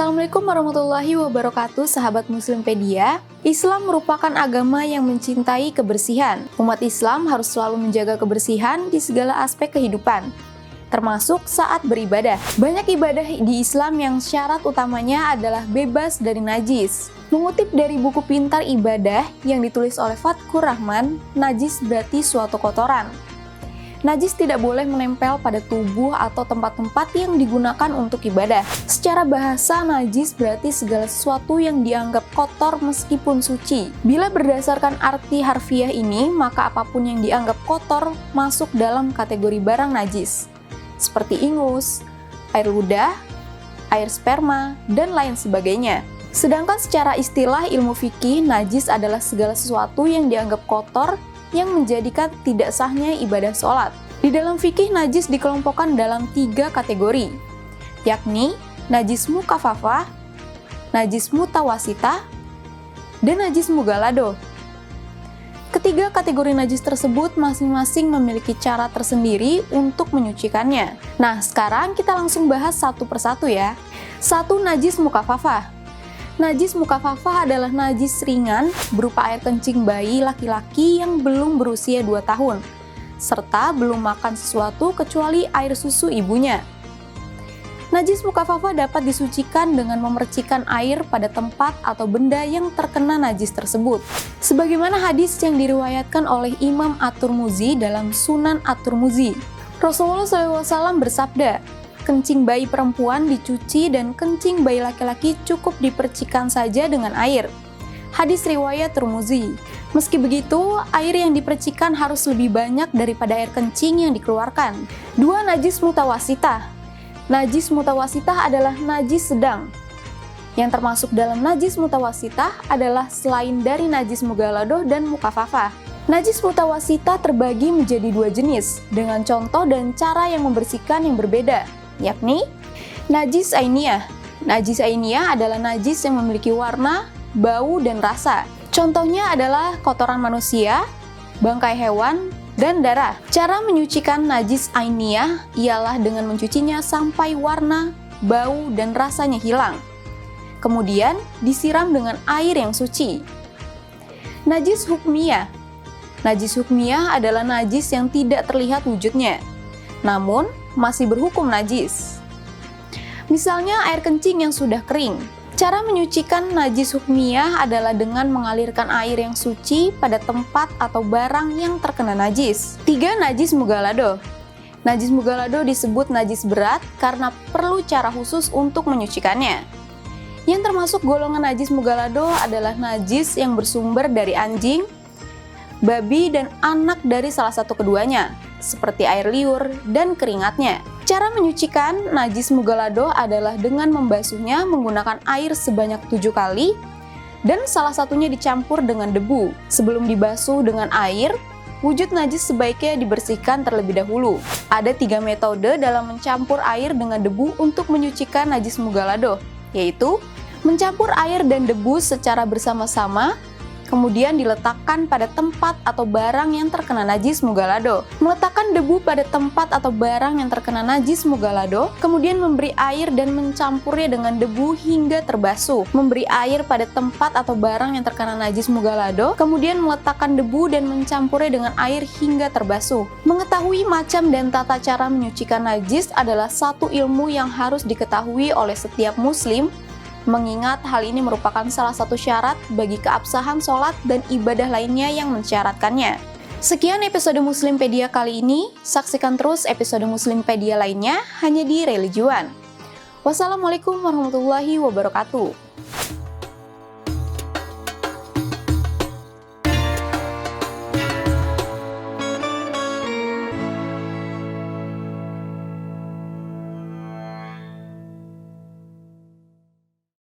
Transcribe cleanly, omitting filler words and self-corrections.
Assalamualaikum warahmatullahi wabarakatuh, sahabat Muslimpedia. Islam merupakan agama yang mencintai kebersihan. Umat Islam harus selalu menjaga kebersihan di segala aspek kehidupan, termasuk saat beribadah. Banyak ibadah di Islam yang syarat utamanya adalah bebas dari najis. Mengutip dari buku Pintar Ibadah yang ditulis oleh Fatkur Rahman, najis berarti suatu kotoran. Najis tidak boleh menempel pada tubuh atau tempat-tempat yang digunakan untuk ibadah. Secara bahasa, najis berarti segala sesuatu yang dianggap kotor meskipun suci. Bila berdasarkan arti harfiah ini, maka apapun yang dianggap kotor masuk dalam kategori barang najis, seperti ingus, air ludah, air sperma, dan lain sebagainya. Sedangkan secara istilah ilmu fikih, najis adalah segala sesuatu yang dianggap kotor yang menjadikan tidak sahnya ibadah sholat. Di dalam fikih, najis dikelompokkan dalam 3 kategori, yakni najis mukafafah, najis mutawasitah, dan najis mughalladhah. Ketiga kategori najis tersebut masing-masing memiliki cara tersendiri untuk menyucikannya. Nah, sekarang kita langsung bahas satu persatu ya. 1. Najis mukafafah. Najis mukafafah adalah najis ringan berupa air kencing bayi laki-laki yang belum berusia 2 tahun, serta belum makan sesuatu kecuali air susu ibunya. Najis mukafafah dapat disucikan dengan memercikan air pada tempat atau benda yang terkena najis tersebut. Sebagaimana hadis yang diriwayatkan oleh Imam At-Tirmidzi dalam Sunan At-Tirmidzi. Rasulullah SAW bersabda, kencing bayi perempuan dicuci dan kencing bayi laki-laki cukup dipercikan saja dengan air. Hadis riwayat Tirmidzi. Meski begitu, air yang dipercikan harus lebih banyak daripada air kencing yang dikeluarkan. 2. Najis mutawasitah. Najis mutawasitah adalah najis sedang. Yang termasuk dalam najis mutawasitah adalah selain dari najis mughalladhah dan mukafafah. Najis mutawasitah terbagi menjadi 2 jenis, dengan contoh dan cara yang membersihkan yang berbeda, yakni najis ainiyah. Najis ainiyah adalah najis yang memiliki warna, bau, dan rasa. Contohnya adalah kotoran manusia, bangkai hewan, dan darah. Cara menyucikan najis ainiyah ialah dengan mencucinya sampai warna, bau, dan rasanya hilang. Kemudian disiram dengan air yang suci. Najis hukmiyah. Najis hukmiyah adalah najis yang tidak terlihat wujudnya, namun masih berhukum najis. Misalnya air kencing yang sudah kering. Cara menyucikan najis hukmiyah adalah dengan mengalirkan air yang suci pada tempat atau barang yang terkena najis. 3. Najis mughalladhah. Najis mughalladhah disebut najis berat karena perlu cara khusus untuk menyucikannya. Yang termasuk golongan najis mughalladhah adalah najis yang bersumber dari anjing, babi, dan anak dari salah satu keduanya, seperti air liur dan keringatnya. Cara menyucikan najis mughalladhah adalah dengan membasuhnya menggunakan air sebanyak 7 kali dan salah satunya dicampur dengan debu. Sebelum dibasuh dengan air, wujud najis sebaiknya dibersihkan terlebih dahulu. Ada 3 metode dalam mencampur air dengan debu untuk menyucikan najis mughalladhah, yaitu mencampur air dan debu secara bersama-sama, kemudian diletakkan pada tempat atau barang yang terkena najis mughalladhah. Meletakkan debu pada tempat atau barang yang terkena najis mughalladhah, kemudian memberi air dan mencampurnya dengan debu hingga terbasuh. Memberi air pada tempat atau barang yang terkena najis mughalladhah, kemudian meletakkan debu dan mencampurnya dengan air hingga terbasuh. Mengetahui macam dan tata cara menyucikan najis adalah satu ilmu yang harus diketahui oleh setiap muslim, mengingat hal ini merupakan salah satu syarat bagi keabsahan sholat dan ibadah lainnya yang mensyaratkannya. Sekian episode Muslimpedia kali ini, saksikan terus episode Muslimpedia lainnya hanya di Religiwan. Wassalamualaikum warahmatullahi wabarakatuh.